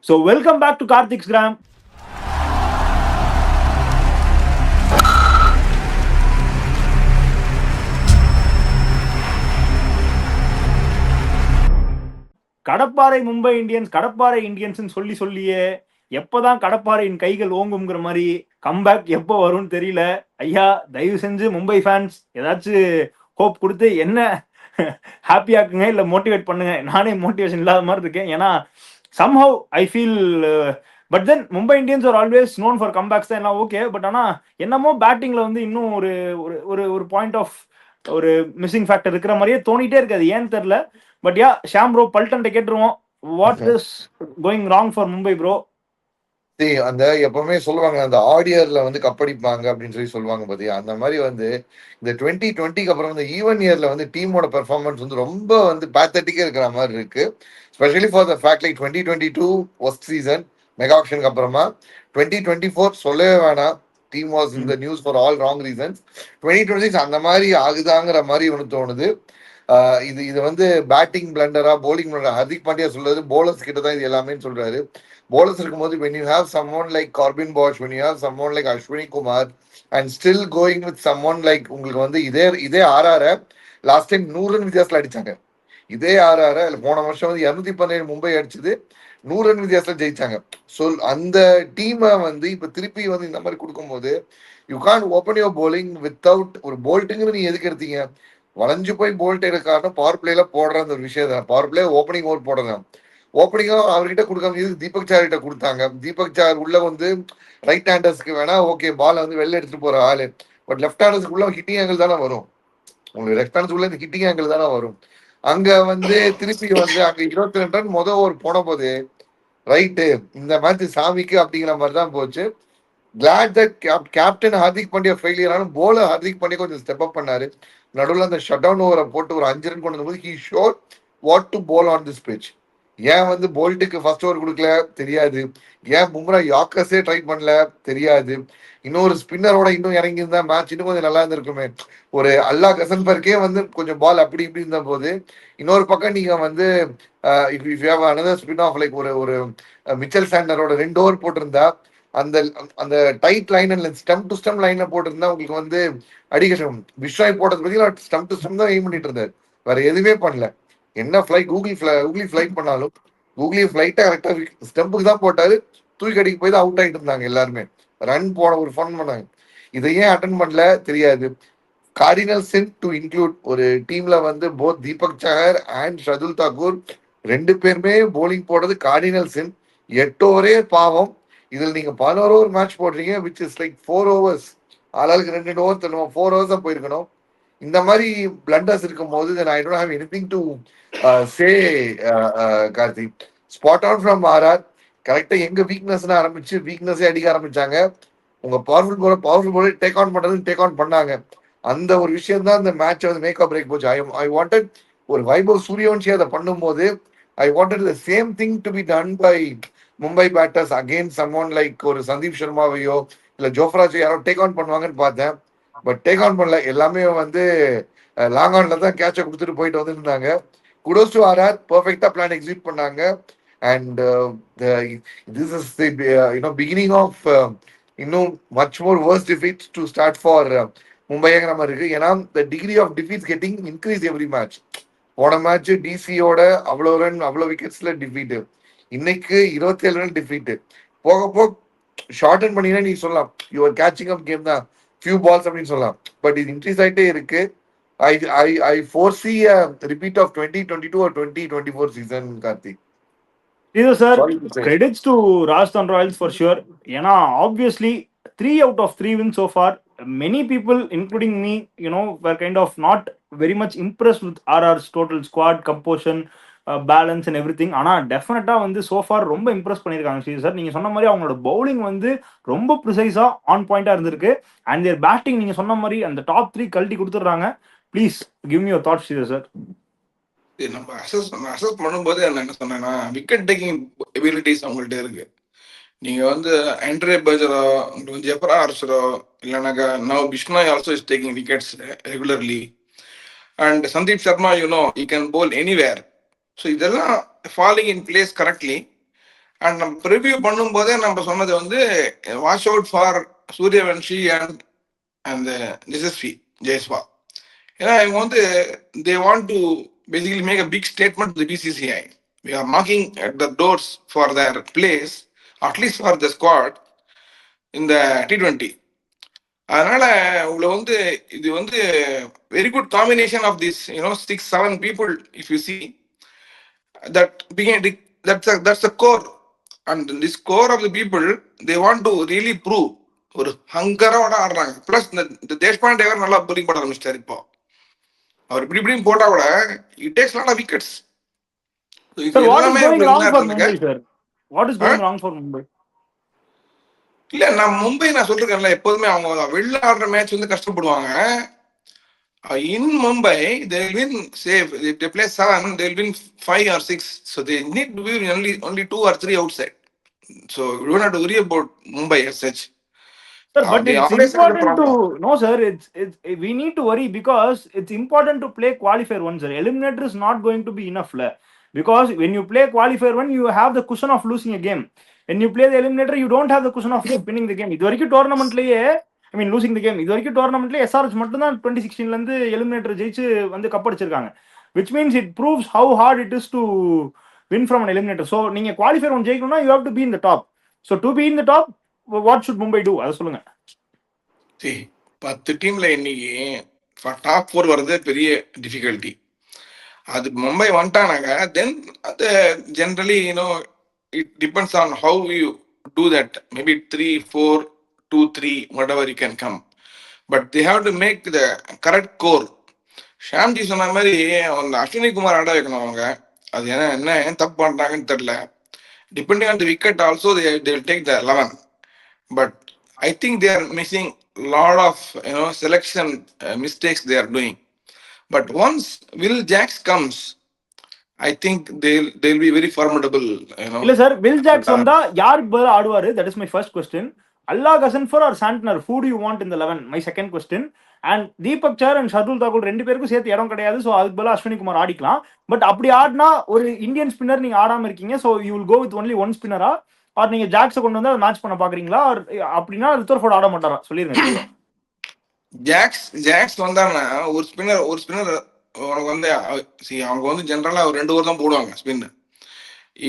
So welcome back to Karthik's Gram. கடப்பாறை Mumbai Indians சொல்லியே எப்பதான் கடப்பாறையின் கைகள் ஓங்குங்கிற மாதிரி கம்பேக் எப்போ வரும்னு தெரியல. ஐயா தயவு செஞ்சு மும்பை ஃபேன்ஸ் ஏதாச்சும் ஹோப் கொடுத்து என்ன ஹாப்பியாக்குங்க, இல்லை மோட்டிவேட் பண்ணுங்க. நானே மோட்டிவேஷன் இல்லாத மாதிரி இருக்கேன். ஏன்னா somehow I feel but then Mumbai Indians are always known for comes back தான், எல்லாம் ஓகே. பட் ஆனால் என்னமோ பேட்டிங்ல வந்து இன்னும் ஒரு ஒரு ஒரு பாயிண்ட் ஆஃப் ஒரு மிஸ்ஸிங் ஃபேக்டர் இருக்கிற மாதிரியே தோணிட்டே இருக்காது, ஏன்னு தெரியல. But ya Sham bro Paltan கேட்டுருவோம், what is going wrong for Mumbai bro? அந்த எப்பவுமே சொல்லுவாங்க அந்த ஆடியர்ல வந்து கப்படிப்பாங்க அப்படின்னு சொல்லுவாங்க பாத்தியா, அந்த மாதிரி வந்து இந்த 2020க்கு அப்புறம் இந்த ஈவன் இயர்ல வந்து டீமோட பெர்ஃபார்மன்ஸ் வந்து ரொம்ப வந்து பேத்தட்டிக்கா இருக்கிற மாதிரி இருக்கு. Specially for the fact like 2022 worst season mega ஆக்ஷனுக்கு அப்புறமா 2024 சொல்லவே வேணாம், team was in the news for all wrong reasons. 2026 அந்த மாதிரி ஆகுதாங்கிற மாதிரி ஒன்று தோணுது. இது வந்து பேட்டிங் பிளண்டரா போலிங் பிளண்டரா ஹர்திக் பாண்டியா சொல்றது போலர்ஸ் கிட்ட தான் இது எல்லாமே சொல்றாரு. bowlers இருக்கும்போது when you have someone like Corbin Bosch, when you have someone like Ashwini Kumar and still going with someone like உங்களுக்கு வந்து இதே ஆர்ஆர் லாஸ்ட் டைம் 100 ரன் வித்தியாசத்துல அடிச்சாங்க. இதே ஆர்ஆர் போன வருஷம் வந்து 217 மும்பை அடிச்சது 100 ரன் வித்தியாசத்துல ஜெயிச்சாங்க. ஸோ அந்த டீமை வந்து இப்ப திருப்பி வந்து இந்த மாதிரி கொடுக்கும்போது you can open your bowling without ஒரு போல்ட்டுங்கிறது நீங்க எதுக்கு எடுத்தீங்க? வளைஞ்சு போய் போல்ட் எடுக்க காரணம் பவர் பிளேல போடுற அந்த ஒரு விஷயம் தான். பவர் பிளே ஓப்பனிங் ஓவர் போடுறேன், ஓப்பனிங்கும் அவர்கிட்ட கொடுக்காம தீபக் சார் கிட்ட கொடுத்தாங்க. தீபக் சார் உள்ள வந்து ரைட் ஹேண்டர்ஸ்க்கு வேணா ஓகே பால் வந்து வெளில எடுத்துட்டு போற ஆளு, பட் லெஃப்ட் ஹேண்டர்ஸ்க்கு உள்ள ஹிட்டிங் ஆங்கிள் தானே வரும். உங்களுக்கு லெஃப்ட் ஹேண்டர்ஸ் உள்ள இந்த ஹிட்டிங் ஆங்கிள் தானே வரும். அங்க வந்து திருப்பி வந்து அங்க 22 ரன் ஒரு போன போது ரைட்டு இந்த மேட்ச் சாமிக்கு அப்படிங்கிற மாதிரி தான் போச்சு. Glad that captain Hardik Pandya failure ஆனாலும் போலர் ஹார்திக் பாண்டியா கொஞ்சம் ஸ்டெப் அப் பண்ணாரு. நடுவில் அந்த ஷட் டவுன் ஓவரை போட்டு ஒரு 5 ரன் கொண்டு வந்தபோது he showed what to bowl on this pitch. ஏன் வந்து போல்ட்டுக்கு ஃபர்ஸ்ட் ஓவர் கொடுக்கல தெரியாது, ஏன் பும்ரா யாக்கர்ஸே ட்ரை பண்ணல தெரியாது. இன்னொரு ஸ்பின்னரோட இன்னும் இறங்கி இருந்தா மேட்ச் இன்னும் கொஞ்சம் நல்லா இருந்திருக்குமே. ஒரு அல்லா கசன்பர்க்கே வந்து கொஞ்சம் பால் அப்படி இப்படி இருந்த போது இன்னொரு பக்கம் நீங்க வந்து அனதர் ஸ்பின் ஆஃப் லைக் ஒரு மிச்சல் சாண்டரோட 2 ஓவர் போட்டிருந்தா அந்த அந்த tight line stump to stump லைன்ல போட்டிருந்தா உங்களுக்கு வந்து அடிக்கணும். விஸ்வாய் போட்டது பத்தி ஸ்டம் டு ஸ்டம் தான் எய்ம் பண்ணிட்டு இருந்தாரு, வேற எதுவுமே பண்ணல. என்ன ஃபிளைட் கூகுளி ஃபிளைட் பண்ணாலும் கூகுளி ஃபிளைட்டை கரெக்டா ஸ்டம்புக்கு தான் போட்டாரு, தூக்கி அடிக்க போய் தான் அவுட் ஆகிட்டு இருந்தாங்க எல்லாருமே. ரன் போன ஒரு ஃபன் பண்ணாங்க, இதையே அட்டன் பண்ணல தெரியாது. கார்டினல் சின் டு இன்க்ளூட் ஒரு டீம்ல வந்து both Deepak Sahar and Shardul Thakur 2 பேருமே போலிங் போடுறது கார்டினல் சின் 8 ஓவரே பாவம். இதுல நீங்க 11 ஓவர் மேட்ச் போடுறீங்க விச் இஸ் லைக் 4 ஓவர்ஸ், ஆளாளுக்கு 2 ஓவர் தருவோம், 4 ஓவர்ஸ் தான் போயிருக்கணும். இந்த மாதிரி பிளண்டர்ஸ் இருக்கும் போது then I don't have anything to say Karthik. Spot on from RR கரெக்டா எங்க வீக்னஸ் ஆரம்பிச்சு வீக்னஸே அடிக்க ஆரம்பிச்சாங்க. உங்க பவர்ஃபுல் போல டேக் ஆன் பண்றது டேக் ஆன் பண்ணாங்க. அந்த ஒரு விஷயம் தான் இந்த மேட்ச் வந்து மேக் பிரேக் போச்சு. ஐ வாண்டட் ஒரு வைபவ் சூரியவன்ஷி அதை பண்ணும்போது I wanted the same thing to be done by Mumbai batters again someone like ஒரு சந்தீப் சர்மாவையோ இல்ல ஜோஃப்ராஜோ யாரோ டேக் ஆன் பண்ணுவாங்கன்னு பார்த்தேன். பட் டேக் ஆன் பண்ணல, எல்லாமே வந்து லாங் ஆன்ல தான் கேட்சை கொடுத்துட்டு போயிட்டு வந்துருந்தாங்க. குடோஸ் டு ஆர்ஆர் பெர்ஃபெக்டா பிளான் எக்ஸிக்யூட் பண்ணாங்க. And this is beginning of இன்னும் much more worst defeats to start for மும்பைங்கிற மாதிரி இருக்கு. ஏன்னா the degree of defeats getting increase every match. போன மேட்ச் டிசியோட அவ்வளோ ரன் அவ்வளோ விக்கெட்ஸ்ல டிஃபீட்டு, இன்னைக்கு 27 ரன் டிஃபீட்டு. போக போக ஷார்டன் பண்ணினா நீ சொல்லலாம் யுவர் கேச்சிங் அப் கேம் தான் ஃபியூ பால்ஸ் அப்படின்னு சொல்லலாம். பட் இது இன்க்ரீஸ் ஆகிட்டே இருக்கு. I foresee a repeat of 2022 or 2024 season, Karthik. Either sir, credits to Rajasthan Royals for sure. ஏன்னா obviously 3 out of 3 wins so far. Many people, including me, were kind of not very much impressed with RR's total squad composition, balance and every thing. ஆனால் டெஃபினட்டாக வந்து so far ரொம்ப Impress பண்ணியிருக்காங்க Sri sir. நீங்கள் சொன்ன மாதிரி அவங்களோட பவுலிங் வந்து ரொம்ப ப்ரிசைஸாக ஆன் பாயிண்டாக இருந்திருக்கு. அண்ட் தேர் பேட்டிங் நீங்கள் சொன்ன மாதிரி அந்த டாப் 3 கழட்டி கொடுத்துட்றாங்க. Please give me your thoughts Sri sir. நம்ம அசஸ் பண்ணும்போது என்ன சொன்னேன்னா விக்கெட் டேக்கிங் எபிலிட்டிஸ் அவங்கள்ட்ட இருக்கு. நீங்க வந்து ஆண்ட்ரே பர்ஜரோ ஜெப்ரா ஆர்ச்சரோ இல்லைனாக்கா now Bishnoi also is taking wickets regularly and Sandeep Sharma you can bowl anywhere. So இதெல்லாம் falling in place correctly and நம்ம ப்ரிவியூ பண்ணும்போதே நம்ம சொன்னது வந்து wash out for Sooryavanshi and அந்த ஜெசஸ்வி ஜெயஸ்வா. ஏன்னா இவங்க வந்து they want to basically make a big statement to BCCI. We are knocking at the doors for their place, at least for the squad இந்த T20. அதனால உங்களை வந்து இது வந்து very good combination of this 6-7 people. If you see that begin that's the core, and this core of the people they want to really prove ஒரு ஹங்கரோட ஆடுறாங்க. Plus இந்த தேஷ்பாண்டே வேற நல்லா bowling போட ஆரம்பிச்சிட்டாரு. இப்போ அவர் இப்படி இப்படின்னு போட்டா கூட it takes lot of wickets. இது Sir, what is எல்லாமே going wrong for இருக்கு. Mumbai, sir? What is going wrong for Mumbai? இல்ல நான் மும்பை நான் சொல்லிருக்கேன்ல, எப்போதுமே அவங்க வெளில ஆடுற மேட்ச் வந்து கஷ்டப்படுவாங்க. In Mumbai, they will win, say, if they play 7, they will win 5 or 6. So they need to win only 2 or 3 outside. So you don't have to worry about Mumbai as such. Sir, but They it's always have a important problem. to no, sir. It's we need to worry because it's important to play qualifier one, sir. Eliminator is not going to be enough, la. Because when you play qualifier one, you have the cushion of losing a game. When you play the eliminator, you don't have the cushion of winning the game. இது வரைக்கும் டோர்னமெண்ட்லயே ஐ மீன் losing the game. இது வரைக்கும் டோர்னமெண்ட்லயே SRH மட்டும் தான் 2016ல இருந்து eliminator ஜெயிச்சு வந்து cup அடிச்சிருக்காங்க. which means it proves how hard it is to win from an eliminator. So நீங்க குவாலிஃபயர் ஒன் ஜெயிக்கணும்னா you have to be in the top. So to be in the top, what should Mumbai do? அதை சொல்லுங்க. 10 டீம்ல இன்னைக்கு top 4 வர்றது பெரிய difficulty. அது மும்பை வந்துட்டானாங்க தென் அது generally it depends on how you do that. Maybe 3-4-2-3, whatever you can come. But they have to make the correct core. Shyamji சொன்ன மாதிரி அந்த அஸ்வினி குமார் ஆட வைக்கணும் அவங்க. அது என்ன ஏன் தப்பு பண்றாங்கன்னு தெரியல. Depending on the wicket also they will take the 11. But I think they are missing lot of selection mistakes they are doing. But once Will Jacks comes, I think they'll be very formidable. இல்ல sir, Will Jacks வந்தா யாருக்கு பதிலா ஆடுவாரு? That is my first question. Allah Ghazanfar or Santner, who do you want in the 11? My second question. And Deepak sir and Shardul Thakur ரெண்டு பேருக்கும் சேர்த்து இடம் கிடையாது. ஸோ அதுக்கு பதிலா அஸ்வினி குமார் ஆடிக்கலாம். பட் அப்படி ஆடினா ஒரு இந்தியன் ஸ்பின்னர் நீங்க ஆடாம இருக்கீங்க. So you will go with only one ஸ்பின்னரா? ஆர் நீங்க ஜாக்ஸை கொண்டு வந்து மேட்ச் பண்ண பாக்குறீங்களா? அப்படின்னா ரித்தர்ஃபோர்ட் ஆட மாட்டாரா? சொல்லிருங்க. ஜாக்ஸ் வந்தாங்கன்னா ஒரு ஸ்பின்னர் உனக்கு வந்து அவங்க வந்து ஜென்ரலா ஒரு 2 ஓவர் தான் போடுவாங்க spin.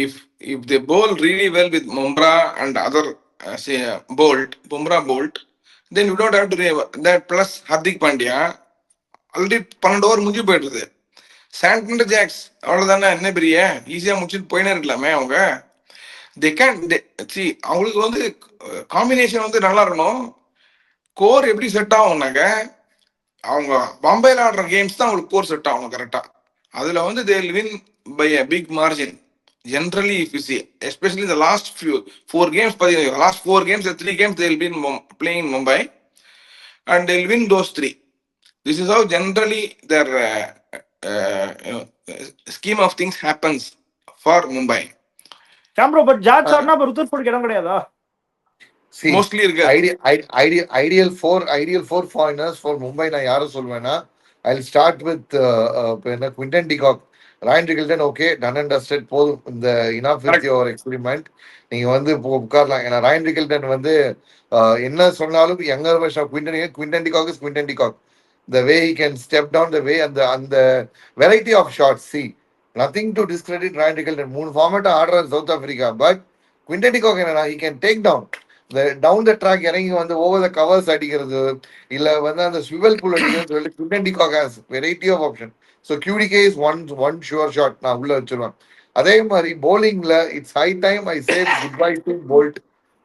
If they bowl really well with Bumrah and other Bolt, then you don't have to that plus Hardik Pandya already 12 over முடிஞ்சு போயிடுது. சாண்டர் ஜாக்ஸ் அவ்வளவுதானே, என்ன பெரிய ஈஸியா முடிச்சுட்டு போயினே இருக்கலாமே அவங்க. அவங்களுக்கு வந்து காம்பினேஷன் வந்து நல்லா இருக்கணும். கோர் எப்படி செட் ஆகும்னாக்க அவங்க பாம்பேல ஆடுற கேம்ஸ் தான் அவங்களுக்கு கோர் செட் ஆகணும் கரெக்டா. அதுல வந்து they will win by a big margin generally if you see, especially the last 4 games. Last 4 games, 3 games they will be playing in Mumbai and they will win those 3. This is how generally their scheme of things happens for Mumbai. Chambro, but Jacks ஆடுனா ருத்தர்ஃபோர்டுக்கு இடம் கிடையாதா? Mostly இருக்கு. Ideal 4 foreigners for Mumbai நான் யாரை சொல்வேன்னா, I'll start with Quinton de Kock. Ryan Rickelton okay, done and dusted, போதும் இந்த enough with your experiment. நீங்க வந்து உட்காரலாம். ஏன்னா ராயன் ரிகில்டன் வந்து என்ன சொன்னாலும் younger version of Quinton de Kock is Quinton de Kock. The way he can step down, the way and the variety of shots. See, nothing to discredit Ryan Rickelton. 3 format ஆடுறாரு South Africa. But Quinton de Kock என்னன்னா, he can take down down the track, இறங்கி வந்து over the covers அடிக்கிறது, இல்ல வந்து அந்த ஸ்விவல் pull அடிக்கிறது சொல்லி Quinton de Kock has variety of option. So QDK is one sure shot நான் உள்ள வச்சிருவேன். அதே மாதிரி போலிங்ல it's high time I say good bye to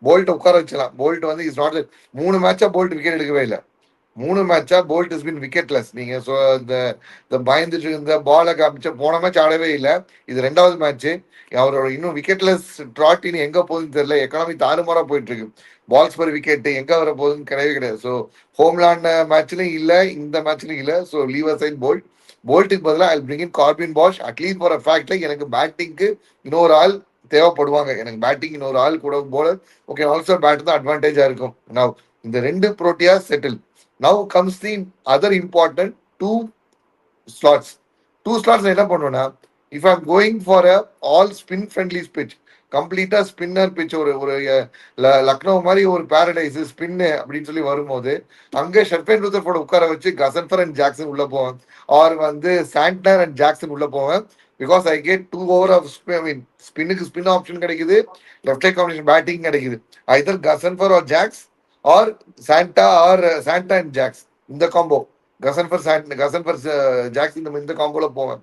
Boult உட்கார வச்சலாம். போல்ட் வந்து இஸ் நாட் 3 மேட்சா போல்ட் விக்கெட் எடுக்கவே இல்லை. 3 மேட்சா போல்ட் இஸ் பின் விக்கெட்லெஸ். நீங்க இந்த பயந்துட்டு இருந்த பாலை காமிச்ச போன மேட்ச் ஆடவே இல்லை. இது 2வது மேட்ச். அவரோட இன்னும் விக்கெட்லெஸ் ட்ராட் இனி எங்க போகுதுன்னு தெரியல. எக்கானமி தாறுமாறா போயிட்டு இருக்கு. பால்ஸ் பர் விக்கெட் எங்க வர போகுதுன்னு கிடையாது. ஸோ ஹோம்லாண்ட் மேட்ச்லயும் இல்ல, இந்த மேட்ச்லயும் இல்ல. ஸோ லீவ் அசைட் போல்ட்டுக்கு பதிலாக I bring in Corbin Bosch. At least for a ஃபேக்ட்ல எனக்கு பேட்டிங்க்கு இன்னொரு ஆள் தேவைப்படுவாங்க. எனக்கு பேட்டிங் இன்னொரு ஆள் கூட போலர் ஓகே ஆல்சோ பேட் தான் அட்வான்டேஜா இருக்கும். நான் இந்த 2 ப்ரோட்டியா settle. Now comes the other important 2 slots. 2 slots என்ன பண்ணுவேன்னா, if I'm going for a all spin friendly pitch, கம்ப்ளீட்டா ஸ்பின்னர் பிச், ஒரு ஒரு லக்னோ மாதிரி ஒரு பாரடைஸ் ஸ்பின்னு அப்படின்னு சொல்லி வரும்போது அங்க ஷெர்பேன் ருதர்ஃபோர்ட் உட்கார வச்சு கசன்பர் அண்ட் ஜாக்சன் உள்ள போவேன், ஆர் வந்து சாண்ட்னர் அண்ட் ஜாக்சன் உள்ள போவேன். Because I get 2 over of ஸ்பின்னுக்கு ஸ்பின் ஆப்ஷன் கிடைக்குது, லெஃப்ட் ஹேண்ட் காம்பினேஷன் பேட்டிங் கிடைக்குது. Either Ghazanfar or Jacks or Santner and Jacks, இந்த காம்போ கசன்பர் ஜாக்ஸ் இந்த காம்போல போவேன்.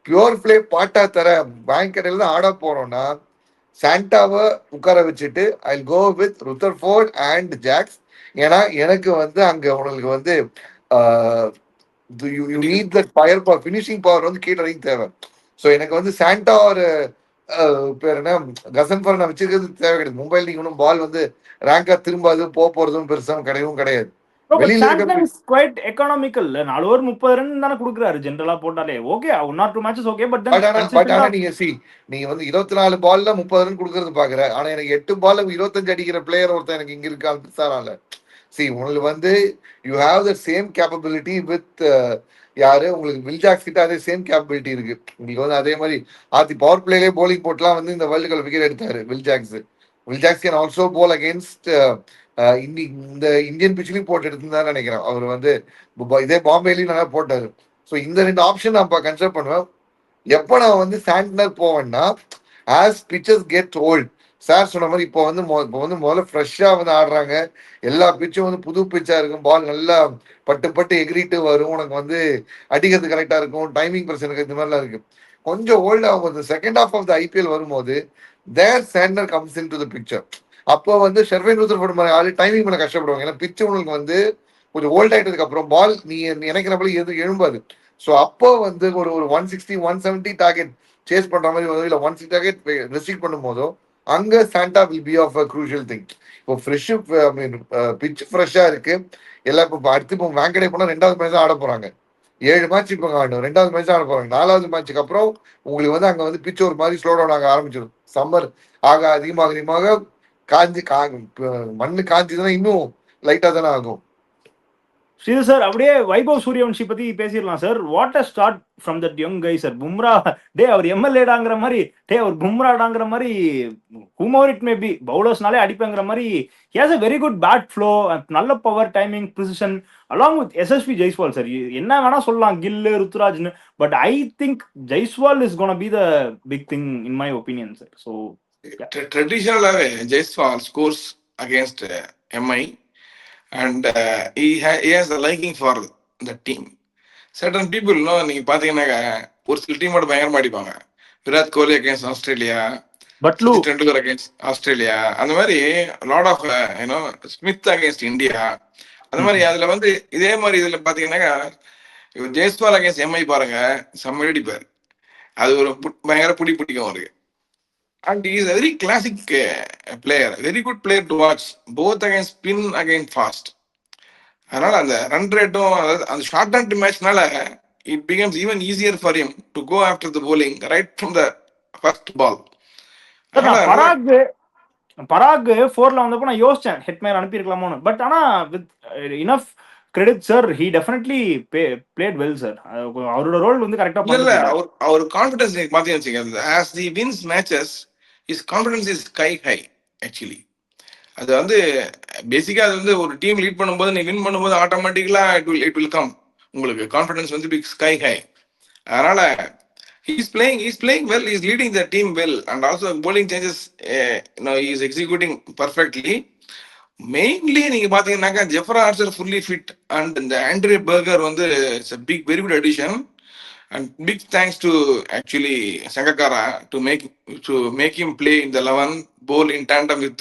பியூர் பிளே பாட்டா தர பேங்க் கடையில தான் ஆட போறோம்னா சாண்டாவை உட்கார வச்சுட்டு I go with Rutherford and Jacks. ஏன்னா எனக்கு வந்து அங்க உங்களுக்கு வந்து you need that fire power, finishing power வந்து கீழே வரைக்கும் தேவை. ஸோ எனக்கு வந்து சாண்டா ஒரு பேர் என்ன கசன்பர் நான் வச்சிருக்கிறது தேவை கிடையாது. மும்பையில் நீங்க ஒன்றும் பால் வந்து ரேங்கா திரும்பாது போறதும் பெருசாக கிடையவும் கிடையாது. வெளியில இருக்க குவைட் எக்கனாமிக்கல் 4 ஓவர் 30 ரன் தானே கொடுக்குறாரு ஜென்ரலா போட்டாலே. Okay 1 or 2 matches okay, but ஆனா நீங்க நீங்க வந்து 24 பால்ல 30 ரன் கொடுக்கறது பாக்குற. ஆனா எனக்கு 8 பால்ல 25 அடிக்கிற பிளேயர் ஒருத்தன் எனக்கு இங்க இருக்கான்னு சாரால. உங்களுக்கு வந்து you have the same capability with யாரு, உங்களுக்கு வில்ஜாக்ஸ் கிட்ட அதே சேம் கேப்பபிலிட்டி இருக்கு. உங்களுக்கு வந்து அதே மாதிரி பவர் பிளேலே போலிங் போட்டுலாம் வந்து இந்த வேர்ல்டு கப் விக்கெட் எடுத்தாரு Will Jacks can also bowl against இந்த இந்தியன் பிச்சிலையும் போட்டு எடுத்துதான் நினைக்கிறேன். அவர் வந்து இதே பாம்பேலையும் நல்லா போட்டாரு. ஸோ இந்த 2 ஆப்ஷன் நான் கன்சிடர் பண்ணுவேன். எப்போ நான் வந்து சாண்ட்னர் போவேன்னா as pitches get old, sir சொன்ன மாதிரி இப்போ வந்து முதல்ல ஃப்ரெஷ்ஷா வந்து ஆடுறாங்க, எல்லா பிச்சும் வந்து புது பிச்சா இருக்கும், பால் நல்லா பட்டு எகிரிட்டு வரும், உனக்கு வந்து அடிக்கிறது கரெக்டா இருக்கும், டைமிங் பிரச்சனை இந்த மாதிரிலாம் இருக்கு. கொஞ்சம் ஓல்ட் ஆகும். Second half of the IPL வரும்போது there Santner comes in to the picture. அப்போ வந்து ஷெர்வேன் ருதர்ஃபோர்ட் மாதிரி ஆளு டைமிங் பண்ண கஷ்டப்படுவாங்க. ஏன்னா பிச்சு உங்களுக்கு வந்து கொஞ்சம் ஓல்ட் ஆயிட்டதுக்கு அப்புறம் பால் நீ நினைக்கிறபடி எதுவும் எழும்பாது. ஸோ அப்போ வந்து ஒரு 160 170 டார்கெட் சேஸ் பண்ற மாதிரி வரும், இல்லை 160 டார்கெட் ரெஸ்ட்ரிக்ட் பண்ணும் போதோ அங்க சாண்டா will be of a crucial thing. இப்போ ஃப்ரெஷ் பிச் ஃப்ரெஷ்ஷா இருக்கு எல்லாம். இப்போ அடுத்து இப்போ வேங்கடே போனா 2வது மேட்ச் ஆட போறாங்க. 7 மேட்ச் இப்போ ஆடணும், 2வது மேட்ச் ஆட போறாங்க. 4வது மேட்சுக்கு அப்புறம் உங்களுக்கு வந்து அங்க வந்து பிச் ஒரு மாதிரி ஸ்லோ டவுன் ஆக ஆரம்பிச்சிடும். சம்மர் அதிகமாக காஞ்சி மண்ணு காஞ்சிதுன்னா இன்னும் லைட்டா தானே ஆகும். ஸ்ரீ சார் அப்படியே வைபவ் சூரியவன்ஷி பத்தி பேசிடலாம் sir. What a start from that young guy sir. Bumrah அவர் எம்எல்ஏடாங்கிற மாதிரி, அவர் பும்ராடாங்கிற மாதிரி, ஹூமோர் இட் மே பி பவுலர்ஸ்னாலே அடிப்பேங்கிற மாதிரி. He has a very good bat flow, நல்ல power, timing, precision along with SSB Jaiswal sir. என்ன வேணா சொல்லலாம், கில்லு, ருத்துராஜ்னு, but I think Jaiswal is gonna be the big thing in my opinion sir. So traditionally Jaiswal scores against MI and he has a liking for the team. Certain people know, நீங்க பாத்தீங்கன்னா ஒரு சில டீமோட பயங்கரமா அடிப்பாங்க. விராட் கோலி அகேன்ஸ்ட் ஆஸ்திரேலியா, பட்லு Tendulkar against Australia, அந்த மாதிரி lot of Smith against India, அந்த மாதிரி. அதுல வந்து இதே மாதிரி இதுல பாத்தீங்கன்னா ஜெய்ஸ்வால் அகேன்ஸ்ட் எம்ஐ பாருங்க, செம்ம அடிப்பார். அது ஒரு பயங்கர பிடிக்கும் அவருக்கு. And he is a very classic player, very good player to watch, both against spin, against fast. அதனால அந்த ரன் ரேட்டும் அந்த ஷார்ட் ரன் மேட்ச்னால it becomes even easier for him to go after the bowling right from the first ball. பராக் 4ல வந்தப்போ நான் யோசிச்சேன் Hetmyer அனுப்பியிருக்கலாமோன்னு. But ஆனா with enough credit sir, he definitely played well sir. அவரோட ரோல் வந்து கரெக்டா இல்ல அவர் கான்ஃபிடன்ஸ் நீங்க பாத்தீங்கன்னா as he wins matches his confidence is sky high actually. அது வந்து பேசிக்கா அது வந்து ஒரு டீம் லீட் பண்ணும்போது நீ வின் பண்ணும்போது ஆட்டோமேட்டிக்கலா இட் வில் கம், உங்களுக்கு கான்ஃபிடன்ஸ் வந்து பிக் ஸ்கை ஹை. அதனால he's playing well, he's leading the team well, and also bowling changes he is executing perfectly. Mainly நீங்க பாத்தீங்கன்னாக்கா ஜெஃப்ரா ஆர்ச்சர் fully fit and இந்த Andre burger வந்து it's a big very good addition. And big thanks to actually Sangakkara to make him play in the 11 bowl in tandem with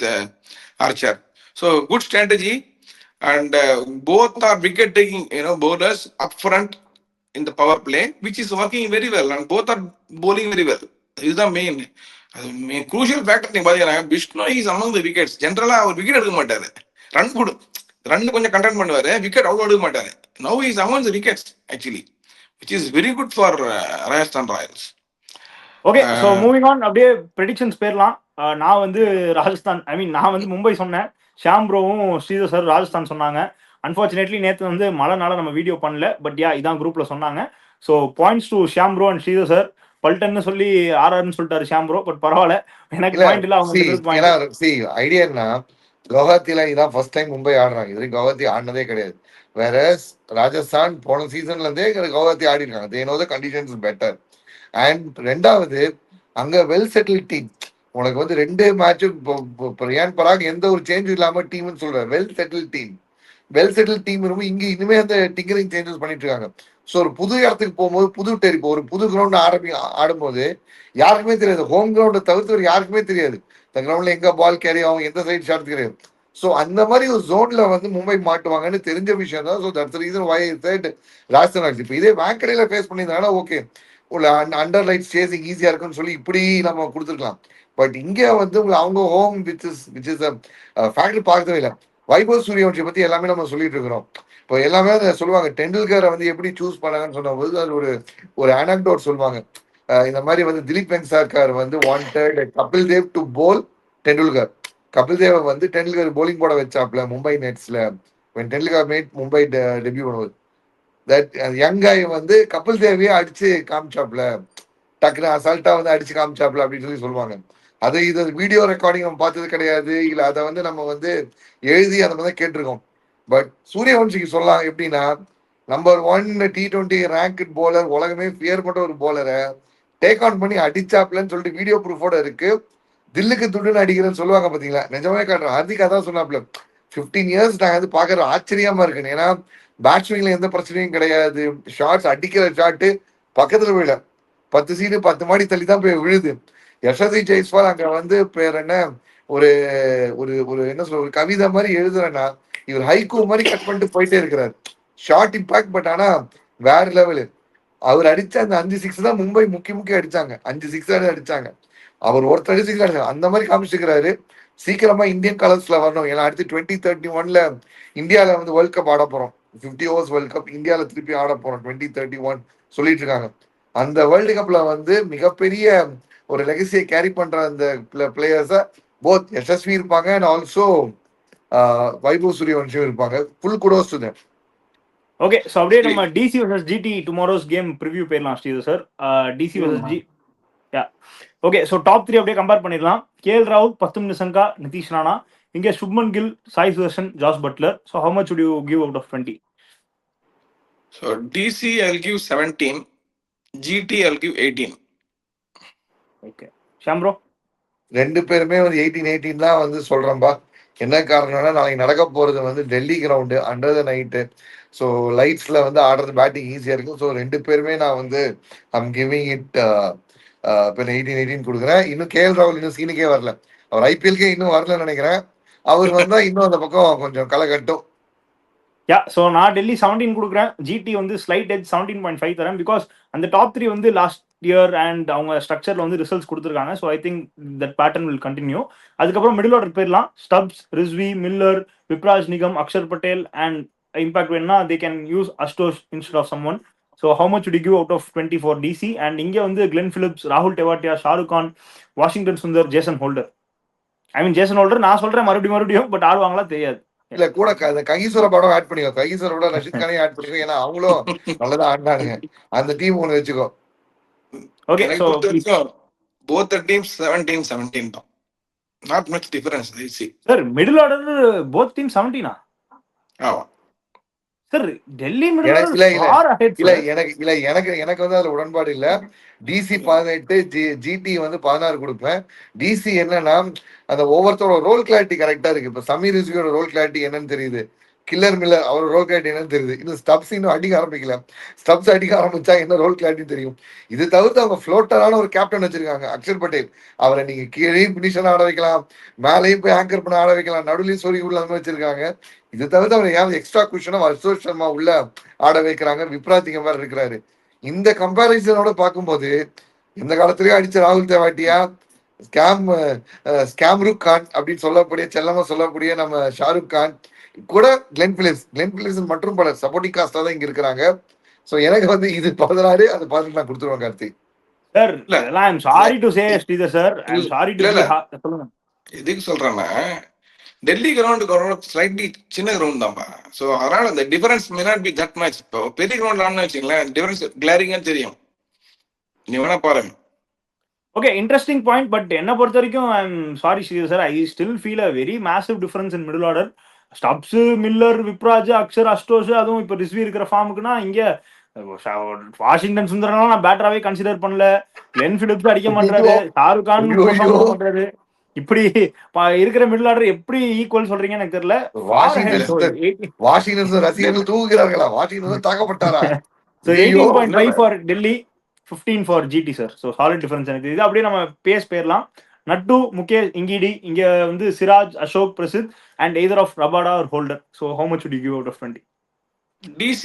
Archer. So good strategy, and both are wicket taking bowlers up front in the power play, which is working very well, and both are bowling very well. This is the main crucial factor. நீங்க பாத்தீங்கன்னா Vishnu is among the wickets. ஜெனரலா அவர் wicket எடுக்க மாட்டாரு, run கொஞ்சம் content பண்ணுவாரு, wicket அவ்வளவு எடுக்க மாட்டாரு. Now he is among the wickets actually, which is very good for Rajasthan Royals. Okay, so moving on, அப்படியே ப்ரெடிக்ஷன்ஸ் பேரலாம். நான் வந்து ராஜஸ்தான், நான் வந்து மும்பை சொன்னேன், ஷாம் ப்ரோவும் ஸ்ரீதர் சார் ராஜஸ்தான் சொன்னாங்க. அன்ஃபார்ச்சுனேட்லி நேற்று வந்து மழைனால நம்ம வீடியோ பண்ணல, பட் இதான் குரூப்ல சொன்னாங்க. So points to Sham bro and Sridhar sir. பல்டன்னு சொல்லி ஆர்ஆர்னு சொல்லிட்டாரு ஷாம் ப்ரோ. பட் பரவாயில்ல, எனக்கு இல்ல பாயிண்ட் இல்ல, அவங்க சி 2 பேருக்கு ஏன்னா பாயிண்ட். ஐடியா என்ன, கவுஹாத்தில இதான் ஃபர்ஸ்ட் டைம் மும்பை ஆடுறாங்க. இது வரைக்கும் கவுஹாத்தி ஆடினதே கிடையாது. வேற ராஜஸ்தான் போன சீசன்ல இருந்தே கவுஹாத்தி ஆடி இருக்காங்க. They know the conditions better. And ரெண்டாவது அங்க வெல் செட்டில் டீம். உனக்கு வந்து 2 மேட்சும் ரியான் பராக் எந்த ஒரு சேஞ்சும் இல்லாம டீம்னு சொல்ற well settle team. Well settle team இருக்கும். இங்க இனிமே அந்த டிங்கரிங் சேஞ்சஸ் பண்ணிட்டு இருக்காங்க. ஸோ ஒரு புது இடத்துக்கு போகும்போது புது இப்போ ஒரு புது கிரவுண்ட் ஆடும்போது யாருக்குமே தெரியாது. ஹோம் கிரவுண்டை தவிர்த்து வேறு யாருக்குமே தெரியாது இந்த கிரவுண்ட்ல எங்க பால் கேரி ஆகும், எந்த சைடு ஷாட் தெரியாது. ஸோ அந்த மாதிரி ஒரு ஜோன்ல வந்து மும்பை மாட்டுவாங்கன்னு தெரிஞ்ச விஷயம் தான். So that's reason why side Rajasthan Royals. இப்போ இதே வேங்கடையில ஃபேஸ் பண்ணியிருந்தாங்கன்னா ஓகே, உள்ள அண்டர் லைட் சேசிங் ஈஸியா இருக்குன்னு சொல்லி இப்படி நம்ம கொடுத்துருக்கலாம். பட் இங்க வந்து அவங்க ஹோம் விச் இஸ் ஃபேக்டரி பார்க்கவே இல்லை. வைபவ் சூரியவன்ஷி பத்தி எல்லாமே நம்ம சொல்லிட்டு இருக்கிறோம். இப்போ எல்லாமே அதை சொல்லுவாங்க, டெண்டுல்கரை வந்து எப்படி சூஸ் பண்ணாங்கன்னு சொன்னபோது அது ஒரு அனக்டோட் சொல்லுவாங்க. இந்த மாதிரி வந்து திலீப் வெங்சார்கர் வந்து வாண்டட் கபில் தேவ் டு போல் டெண்டுல்கர். கபில் தேவ வந்து டெண்டுல்கர் போலிங் போட வச்சாப்ல மும்பை நெட்ஸ்ல. டெண்டுல்கர் மேட் மும்பை டெபியூ பண்ணுவது தட் யங் காய் வந்து கபில் தேவையே அடிச்சு காமிச்சாப்ல, டக்குனு அசால்ட்டா வந்து அடிச்சு காமிச்சாப்ல அப்படின்னு சொல்லி சொல்லுவாங்க. அது இது வீடியோ ரெக்கார்டிங் நம்ம பார்த்தது கிடையாது, இல்ல அதை வந்து நம்ம வந்து எழுதி அந்த மாதிரி கேட்டிருக்கோம். பட் சூரியவன்ஷிக்கு சொல்லலாம் எப்படின்னா, நம்பர் 1 T20 ரேங்க் போலர், உலகமே ஃபியர் பண்ற ஒரு போலரை டேக் ஆன் பண்ணி அடிச்சாப்லன்னு சொல்லிட்டு வீடியோ ப்ரூஃபோட இருக்கு. தில்லுக்கு துண்டுன்னு அடிக்கிறேன்னு சொல்லுவாங்க பாத்தீங்களா, நிஜமே காட்டுறேன். ஹார்திக் அதான் சொன்னாப்ல, 15 இயர்ஸ் நாங்க வந்து பாக்குற ஆச்சரியமா இருக்கு. ஏன்னா பேட்ஸ்விங்ல எந்த பிரச்சனையும் கிடையாது. ஷார்ட்ஸ் அடிக்கிற ஷாட்டு பக்கத்துல விழ 10 சீடு 10 மாடி தள்ளி தான் போய் விழுது. யசஸ்வி ஜெய்ஸ்வால் அங்க வந்து பேர் என்ன, ஒரு ஒரு ஒரு என்ன சொல்ற, ஒரு கவிதை மாதிரி எழுதுறேன்னா இவர் ஹைகூ மாதிரி கட் பண்ணிட்டு போயிட்டே இருக்கிறார். ஷார்ட் இம்பாக்ட், பட் ஆனா வேற லெவலு. அவர் அடிச்ச அந்த 5 6 தான் மும்பை முக்கி அடிச்சாங்க. 5 6 அடிச்சாங்க. அவர் ஒருத்தர் அடிச்சுக்கிறாரு, அந்த மாதிரி காமிச்சுக்கிறாரு. சீக்கிரமா இந்தியன் கலர்ஸ்ல வரணும். ஏன்னா அடுத்து 2031ல இந்தியாவில வந்து வேர்ல்ட் கப் ஆட போறோம். 50 ஓவர்ஸ் வேர்ல்ட் கப் இந்தியாவில திருப்பி ஆட போறோம் 2031 சொல்லிட்டு இருக்காங்க. அந்த வேர்ல்டு கப்ல வந்து மிகப்பெரிய ஒரு லெகசியை கேரி பண்ற அந்த பிளேயர்ஸ போத் யசஸ்வி இருப்பாங்க அண்ட் ஆல்சோ வைபவ் சூரியவன்ஷியும் இருப்பாங்க. Full kudos to them. Okay, so அப்படியே நம்ம DC versus GT tomorrow's game preview போயிடலாம் Sridhar sir. DC versus ya okay. So top 3 அப்படியே கம்பேர் பண்ணிடலாம். கேஎல் ராகுல், பத்தும் நிசங்கா, நிதிஷ் ராணா. இங்கே Shubman Gill, Sai Sudharsan, Jos Buttler. So how much would you give out of 20? So DC I'll give 17, GT I'll give 18. Okay Sham bro. 2 பேருமே வந்து 18 தான் வந்து சொல்றேன்பா. என்ன காரணம்னா நாளைக்கு நடக்க போறது வந்து Delhi ground, under the night. So லைட்ஸ்ல வந்து ஆடுறது பேட்டிங் ஈஸியா இருக்கும். ஸோ 2 பேருமே நான் வந்து ஐம் கிவிங் இட் 18 கொடுக்குறேன். இன்னும் கேஎல் ராகுல் இன்னும் சீனுக்கே வரல. அவர் ஐபிஎல்கே இன்னும் வரலன்னு நினைக்கிறேன். அவர் வந்தா இன்னும் அந்த பக்கம் கொஞ்சம் களை கட்டும். யா, ஸோ நான் டெல்லி 17 கொடுக்குறேன். ஜிடி வந்து ஸ்லைட் எட்ஜ் 17.5 தரேன். பிகாஸ் அந்த டாப் 3 வந்து லாஸ்ட் இயர் அண்ட் அவங்க ஸ்ட்ரக்சர்ல வந்து ரிசல்ட்ஸ் கொடுத்துருக்காங்க. So I think that pattern will continue. அதுக்கப்புறம் மிடில் ஆர்டர் போயிடலாம். Stubbs, Rizvi, Miller, Vipraj Nigam, Akshar Patel and impact வேணும்னா they can use Ashutosh instead of someone. So how much would you give out of 20 for DC? And இங்கே வந்து Glenn Phillips, ராகுல் Tewatia, Shahrukh Khan, Washington Sundar, Jason Holder. I mean Jason Holder நான் சொல்றேன் மறுபடியும், but ஆடுவாங்களா தெரியாது. இல்ல கூட ககிசோர படம் ஆட் பண்ணிக்கோ. ககிசோரோட ரஷித் கானையும் ஆட் பண்ணிக்கோ. ஏன்னா அவங்களும் நல்லதா ஆடினானுங்க. அந்த டீம் ஒன்று வச்சுக்கோ. Okay, so both the teams 17 தான். Not much difference I see. Sir middle order both team 17. ஆமா சார் டெல்லி மிடில் இல்ல ஆர்டர் எனக்கு வந்து அதுல உடன்பாடு இல்ல. டிசி 18, ஜிடி வந்து 16 கொடுப்பேன். டிசி என்னன்னா அந்த ஒவ்வொருத்தரோட ரோல் கிளாரிட்டி கரெக்டா இருக்கு. இப்ப சமீர் ரிஸ்வியோட ரோல் கிளாரிட்டி என்னன்னு தெரியுது. கில்லர் மில்லர் அவரோட ரோல் கிளாரிட்டி என்னன்னு தெரியுது. இன்னும் ஸ்டப்ஸ் இன்னும் அடிக்க ஆரம்பிக்கல. ஸ்டப்ஸ் அடிக்க ஆரம்பிச்சா என்ன ரோல் கிளாரிட்டி தெரியும். இது தவிர்த்து அவங்க ஃப்ளோட்டரான ஒரு கேப்டன் வச்சிருக்காங்க, அக்ஷர் பட்டேல். அவரை நீங்க கீழே பினிஷன் ஆட வைக்கலாம், மேலேயும் போய் ஆங்கர் பண்ண ஆட வைக்கலாம், நடுவுலையும் சொறி உள்ள வச்சிருக்காங்க. இது தவிர்த்து அவர் யாரும் எக்ஸ்ட்ரா குஷனா அசோக் சர்மா உள்ள ஆட வைக்கிறாங்க. விப்ராஜ் மாதிரி இருக்கிறாரு. இந்த கம்பாரிசனோட பார்க்கும்போது இந்த காலத்திலேயே அடிச்ச ராகுல் தேவாட்டியா, ஸ்கேம்ருக் கான் அப்படின்னு சொல்லக்கூடிய செல்லமா சொல்லக்கூடிய நம்ம ஷாருக் கான் கூட கிளென் பிலிப்ஸ் மற்றும் பலர் சப்போர்ட்டிங் காஸ்டா தான் இங்க இருக்கிறாங்க. சோ எனக்கு வந்து இது 16 அது 18 நான் கொடுத்துருவேன் Karthi. Sir I am sorry to say Sridhar sir, I am sorry to சொல்லுங்க. எதுக்கு சொல்றேன்னா டெல்லி கிரவுண்ட் ஸ்லைட்லி சின்ன கிரவுண்ட் தான்ப்பா. ஸோ அதனால அந்த difference may not be that match. இப்போ பெரிய கிரவுண்ட் ஆனா வச்சுங்களேன் டிஃபரன்ஸ் கிளாரிங்கா தெரியும். நீ வேணா பாருங்க. Okay, interesting point. பட் என்ன பொறுத்த வரைக்கும் I'm sorry Sridhar sir, I still feel a very massive difference in middle order. Stubbs, Miller, Vipraj, Akshar, Ashutosh, அதுவும் இப்போ ரிஸ்வி இருக்கிற ஃபார்முக்குன்னா இங்க வாஷிங்டன் சுந்தரனால நான் பேட்டராவே கன்சிடர் பண்ணல. கிளென் பிலிப்ஸ் அடிக்க மாட்டாரு, ஷாருக் கான் பெர்ஃபார்ம் பண்ண மாட்டாரு. இப்படி இருக்கிற மிடில் ஆர்டர் எப்படி ஈக்குவல் சொல்றீங்கன்னு எனக்கு தெரியல. வாஷிங்டன் ரசிகர்கள் தூங்குகிறார்களா? Washington தாக்கப்பட்டாரா? So 18.5 for Delhi, 15 for GT sir. So solid difference எனக்கு இது. அப்படியே நம்ம பேஸ் போயிடலாம். நட்டு, முகேஷ், இங்கிடி, இங்க வந்து Siraj, Ashok, Prasidh and either of Rabada or Holder. So how much would you give out of 20? DC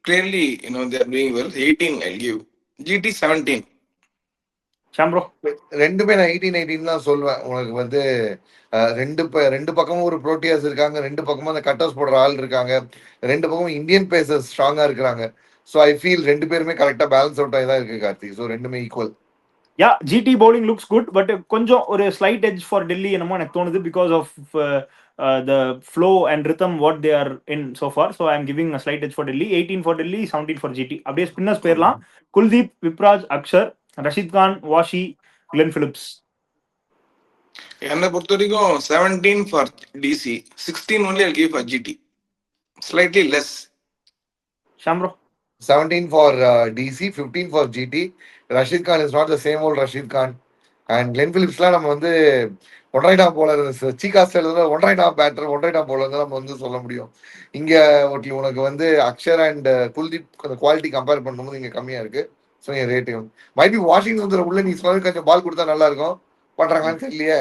clearly, they are doing well. 18 I'll give. GT 17. Sham bro. ரெண்டுமே நான் 18 தான் சொல்லுவேன். உனக்கு வந்து ரெண்டு பக்கமும் ஒரு ப்ரோட்டியாஸ் இருக்காங்க, ரெண்டு பக்கமும் அந்த கட்டர்ஸ் போடுற ஆள் இருக்காங்க, ரெண்டு பக்கமும் இந்தியன் பேசர்ஸ் ஸ்ட்ராங்கா இருக்கிறாங்க. ஸோ ஐ ஃபீல் ரெண்டு பேருமே கரெக்டா பேலன்ஸ் அவுட் ஆகி தான் இருக்கு கார்த்திக். ஸோ ரெண்டுமே equal. Yeah, GT bowling looks good, but கொஞ்சம் ஒரு ஸ்லைட் எட்ஜ் ஃபார் டெல்லி என்னமோ எனக்கு தோணுது, because of the flow and rhythm what they are in so far. So I am giving a slight edge for Delhi. 18 for Delhi, 17 for GT. அப்படியே spinners போயிடலாம். Kuldeep, Vipraj, Axar, Rashid Khan, Washi, Glenn Phillips. என்னை பொறுத்த வரைக்கும் 17 for DC, 16 only I'll give for GT. Slightly less. Sham bro. 17 for DC, 15 for GT. Rashid Khan is not the same old Rashid Khan. And Glenn Phillipsலாம் நம்ம வந்து ஒன்றைடா bowler, சீகாஸ்ல ஒன்றைடா batter, ஒன்றைடா bowler நம்ம வந்து சொல்ல முடியும். இங்க உனக்கு வந்து அக்ஷர் அண்ட் குல்தீப் அந்த குவாலிட்டி கம்பேர் பண்ணும்போது இங்க கம்மியா இருக்கு. ஸோ என் ரேட்டிங் மைபி வாஷிங்டன் உள்ள நீ சொல்ல கொஞ்சம் பால் கொடுத்தா நல்லா இருக்கும், பண்றாங்கன்னு தெரியலையே.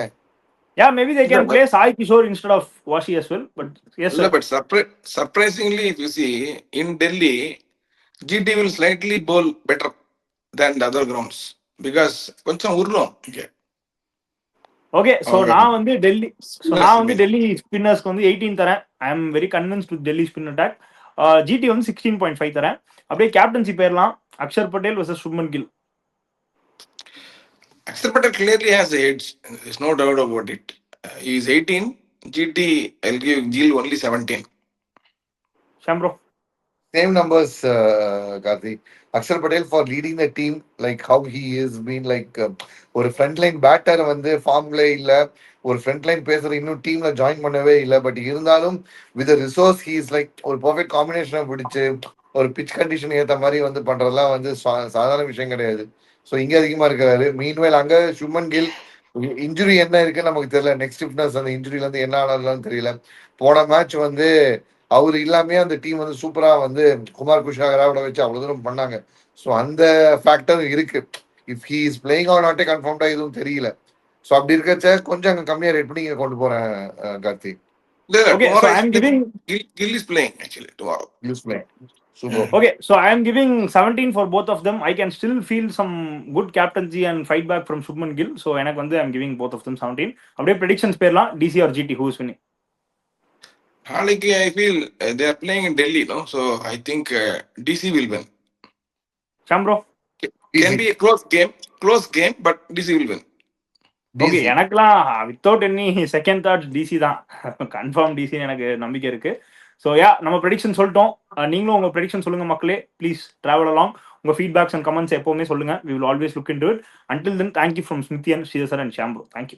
Yeah, maybe they can play Sai Kishore instead of Washi as well. But yes, sir. But surprisingly, if you see, in Delhi, GT will slightly bowl better than the other grounds because கொஞ்சம் உருளும். Okay, so நான் வந்து டெல்லி ஸ்பின்னர்ஸ்க்கு வந்து 18 தரேன். I am very convinced with Delhi spin attack. GT வந்து 16.5 தரேன். அப்படியே captaincy பேர்லாம் Axar Patel vs Shubman Gill. Akshar Patel clearly has the edge. There's no doubt about it. He is 18. GT, I'll give Gill only 17. Sham bro. Same numbers, Karthi. Akshar Patel for leading the team, like how he is been like ஒரு Frontline batter வந்து ஃபார்ம்ல இல்ல, ஒரு Frontline phasor இன்னும் டீம்ல join பண்ணவே இல்லை. But இருந்தாலும் with resource he is like ஒரு பர்ஃபெக்ட் காம்பினேஷனை பிடிச்சு ஒரு பிச் கண்டிஷன் ஏற்ற மாதிரி வந்து பண்றதெல்லாம் வந்து சாதாரண விஷயம் கிடையாது. ஸோ இங்கே அதிகமாக இருக்கிறாரு. மீன்வேல் அங்கே சுமன் கில் இன்ஜுரி என்ன இருக்குன்னு நமக்கு தெரியல. நெக்ஸ்ட் ஃபிட்னஸ் அந்த இன்ஜுரியில இருந்து என்ன ஆனாலும் தெரியல. போன மேட்ச் வந்து அவர் இல்லாமே அந்த டீம் வந்து சூப்பரா வந்து குமார் குஷாகராவோட வச்சு அவ்வளவு தூரம் பண்ணாங்க. ஸோ அந்த ஃபேக்டர் இருக்கு. If he is playing or நாட்டே கன்ஃபார்ம்டா எதுவும் தெரியல. ஸோ அப்படி இருக்கச்ச கொஞ்சம் அங்கே கம்மியா ரேட் பண்ணி இங்க கொண்டு போறேன் Karthik. Okay, so I am giving Gill is playing actually tomorrow. Gill is playing. Super. Okay, so I am giving 17 for both of them. I can still feel some good captaincy and fight back from Shubman Gill. So எனக்கு வந்து I am giving both of them 17. அப்படியே predictions பேர்லாம் DC or GT, who is winning? நாளைக்கு I feel they are playing in Delhi, no? So I think DC will win. Sham bro. Can be a close game, but DC will win. Okay, எனக்குலாம் without any second thought DC தான், confirm DC எனக்கு நம்பிக்கை இருக்கு. So yeah, நம்ம prediction சொல்லிட்டோம். நீங்களும் உங்க prediction சொல்லுங்க மக்களே. Please travel along. உங்க ஃபீட்பேக்ஸ் அண்ட் கமெண்ட்ஸ் எப்பவுமே சொல்லுங்க. We will always look into it. Until then, thank you from ஸ்மித்தி and Sridhar sir and Sham bro. Thank you.